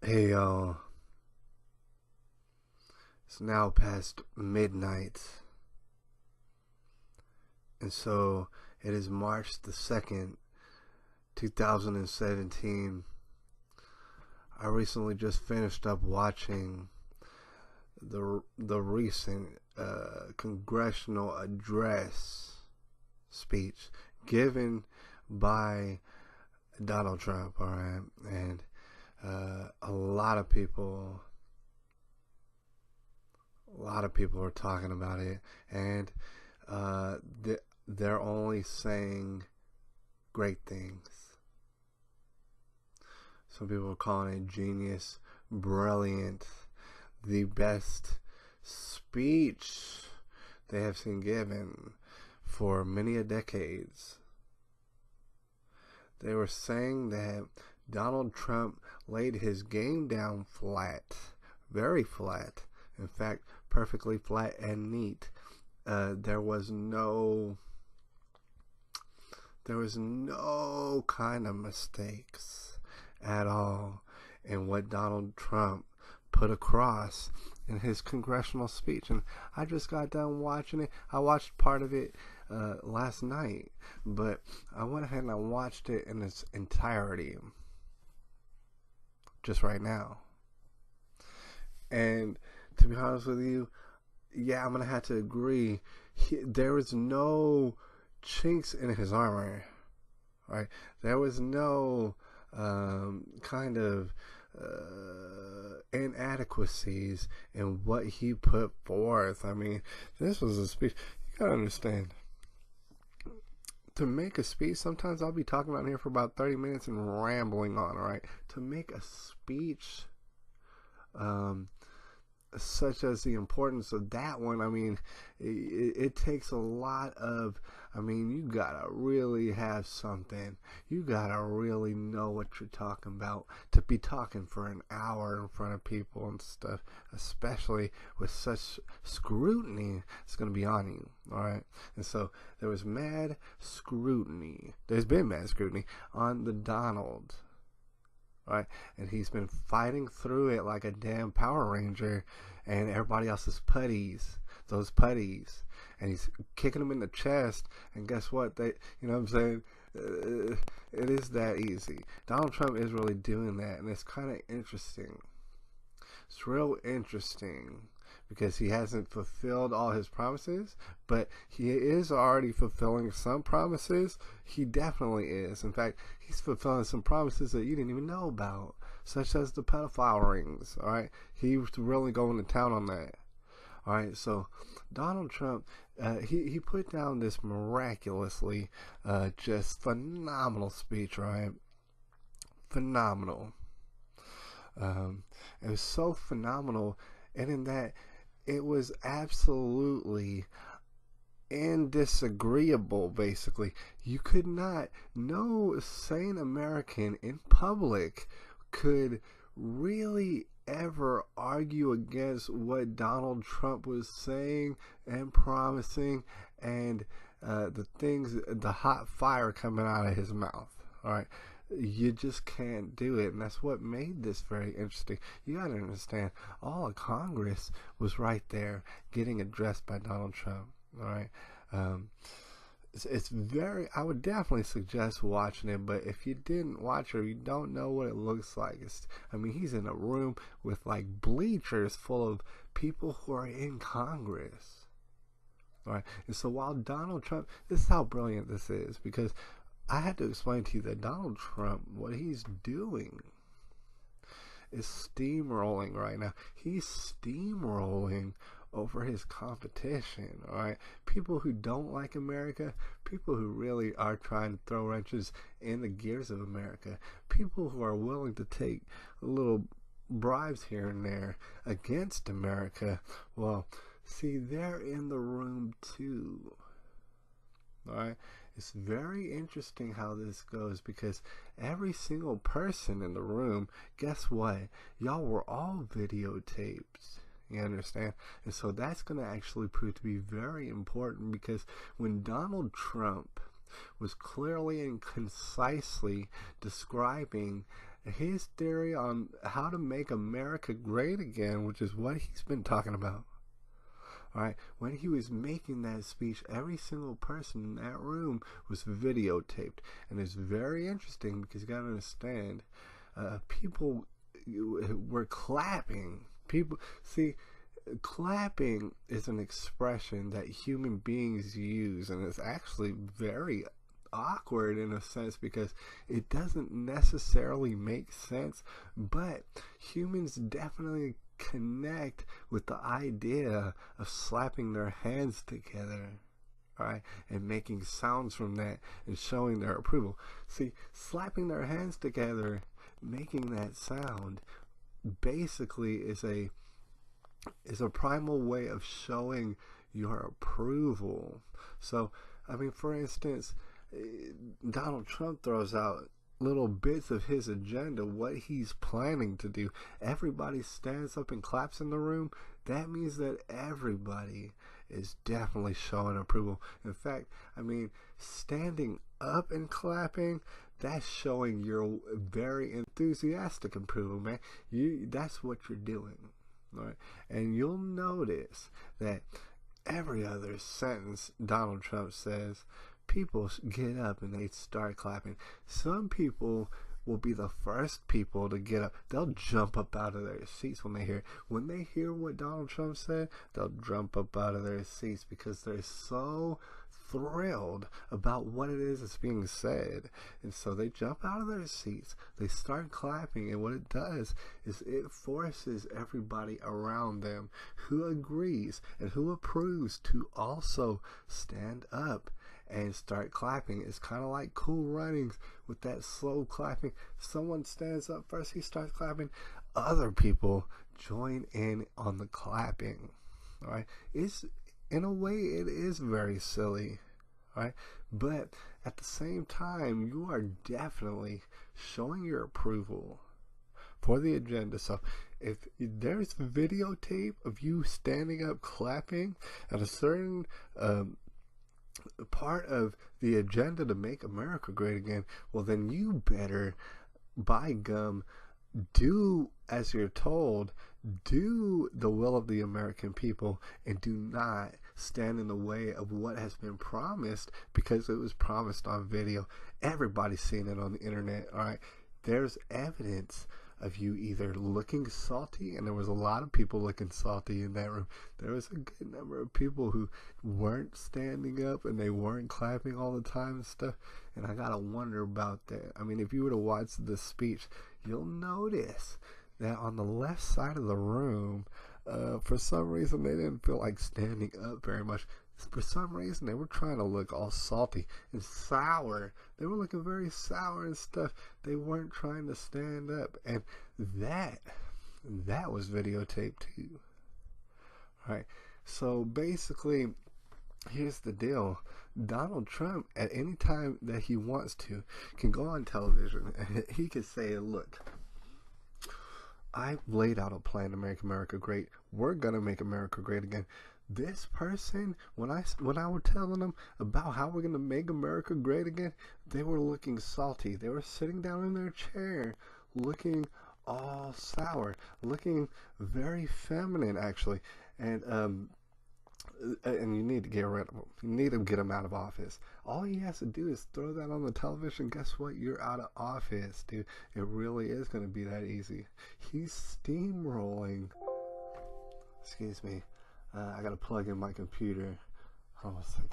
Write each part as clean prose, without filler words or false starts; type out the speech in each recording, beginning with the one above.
Hey y'all, it's now past midnight, and so it is March the 2nd, 2017. I recently just finished up watching the recent congressional address speech given by Donald Trump, alright? And a lot of people are talking about it, and they're only saying great things. Some people are calling it genius, brilliant, the best speech they have seen given for many a decades. They were saying that Donald Trump laid his game down flat, very flat. In fact, perfectly flat and neat. There was no kind of mistakes at all in what Donald Trump put across in his congressional speech. And I just got done watching it. I watched part of it last night, but I went ahead and I watched it in its entirety just right now. And to be honest with you, yeah, I'm gonna have to agree. There was no chinks in his armor, right? There was no kind of inadequacies in what he put forth. I mean, this was a speech. You gotta understand. To make a speech, sometimes I'll be talking on here for about 30 minutes and rambling on, right? To make a speech, such as the importance of that one, I mean, it takes a lot of, I mean, you gotta really have something. You gotta really know what you're talking about to be talking for an hour in front of people and stuff, especially with such scrutiny it's gonna be on you, alright? And so there was mad scrutiny. There's been mad scrutiny on the Donald. Right, and he's been fighting through it like a damn Power Ranger, and everybody else is those putties, and he's kicking them in the chest. And guess what? They, you know what I'm saying? It is that easy. Donald Trump is really doing that, and it's kind of interesting. It's real interesting because he hasn't fulfilled all his promises, but he is already fulfilling some promises. He definitely is. In fact, he's fulfilling some promises that you didn't even know about, such as the pedophile rings. All right, he was really going to town on that. All right, so Donald Trump, he put down this miraculously, just phenomenal speech. Right, phenomenal. It was so phenomenal, and in that it was absolutely indisagreeable. Basically, you could not, no sane American in public could really ever argue against what Donald Trump was saying and promising, and the things, the hot fire coming out of his mouth. All right, you just can't do it, and that's what made this very interesting. You gotta understand, all of Congress was right there getting addressed by Donald Trump. All right, it's very, I would definitely suggest watching it, but if you didn't watch it or you don't know what it looks like, I mean, he's in a room with like bleachers full of people who are in Congress. All right, and so while Donald Trump, this is how brilliant this is, because I had to explain to you that Donald Trump, what he's doing is steamrolling right now. He's steamrolling over his competition, all right? People who don't like America, people who really are trying to throw wrenches in the gears of America, people who are willing to take little bribes here and there against America. Well, see, they're in the room too, all right? It's very interesting how this goes, because every single person in the room, guess what? Y'all were all videotaped. You understand? And so that's going to actually prove to be very important, because when Donald Trump was clearly and concisely describing his theory on how to make America great again, which is what he's been talking about. All right, when he was making that speech, every single person in that room was videotaped, and it's very interesting because you got to understand, people were clapping. People see. Clapping is an expression that human beings use, and it's actually very awkward in a sense because it doesn't necessarily make sense, but humans definitely connect with the idea of slapping their hands together, right, and making sounds from that and showing their approval. See, slapping their hands together, making that sound, basically is a primal way of showing your approval. So, I mean, for instance, Donald Trump throws out little bits of his agenda, what he's planning to do. Everybody stands up and claps in the room. That means that everybody is definitely showing approval. In fact, I mean, standing up and clapping, that's showing your very enthusiastic approval, man. That's what you're doing. All right? And you'll notice that every other sentence Donald Trump says, people get up and they start clapping. Some people will be the first people to get up. They'll jump up out of their seats when they hear what Donald Trump said. They'll jump up out of their seats because they're so thrilled about what it is that's being said. And so they jump out of their seats, they start clapping, and what it does is it forces everybody around them who agrees and who approves to also stand up and start clapping. It's kind of like Cool Runnings with that slow clapping. Someone stands up first, he starts clapping, other people join in on the clapping. All right, it's, in a way, it is very silly, right? But at the same time, you are definitely showing your approval for the agenda. So if there's videotape of you standing up clapping at a certain part of the agenda to make America great again, well, then you better, by gum, do as you're told, do the will of the American people, and do not stand in the way of what has been promised, because it was promised on video. Everybody's seen it on the internet, all right? There's evidence of you either looking salty, and there was a lot of people looking salty in that room. There was a good number of people who weren't standing up and they weren't clapping all the time and stuff, and I gotta wonder about that. I mean, if you were to watch the speech, you'll notice that on the left side of the room, for some reason they didn't feel like standing up very much. For some reason they were trying to look all salty and sour. They were looking very sour and stuff. They weren't trying to stand up, and that was videotaped too. All right, so basically, here's the deal. Donald Trump, at any time that he wants to, can go on television and he can say, look, I've laid out a plan to make America great. We're going to make America great again. This person, when I were telling them about how we're going to make America great again, they were looking salty. They were sitting down in their chair looking all sour, looking very feminine, actually. And you need to get rid of him. You need to get him out of office. All he has to do is throw that on the television. Guess what? You're out of office, dude. It really is going to be that easy. He's steamrolling. Excuse me. I got to plug in my computer. Hold on a second.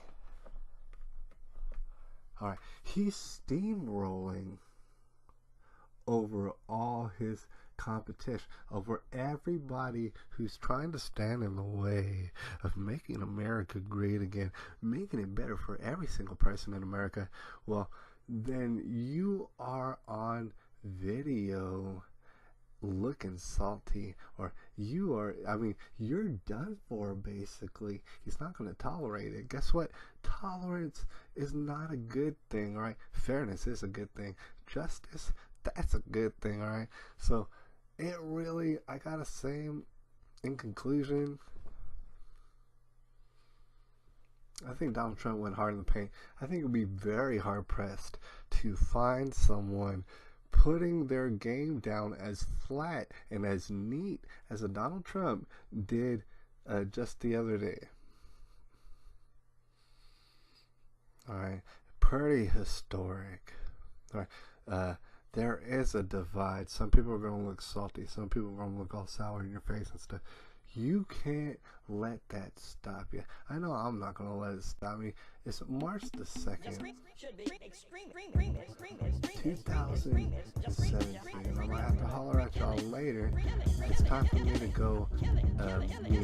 Alright. He's steamrolling over all his competition, over everybody who's trying to stand in the way of making America great again, making it better for every single person in America. Well, then you are on video looking salty, or you are, I mean, you're done for, basically. He's not going to tolerate it. Guess what? Tolerance is not a good thing, all right? Fairness is a good thing. Justice, that's a good thing, all right? So it really, I gotta say, in conclusion, I think Donald Trump went hard in the paint. I think it would be very hard pressed to find someone putting their game down as flat and as neat as a Donald Trump did just the other day. All right, pretty historic. All right, there is a divide. Some people are going to look salty. Some people are going to look all sour in your face and stuff. You can't let that stop you. I know I'm not going to let it stop me. It's March the 2nd, 2017. I'm going to have to holler at y'all later. It's time for me to go meet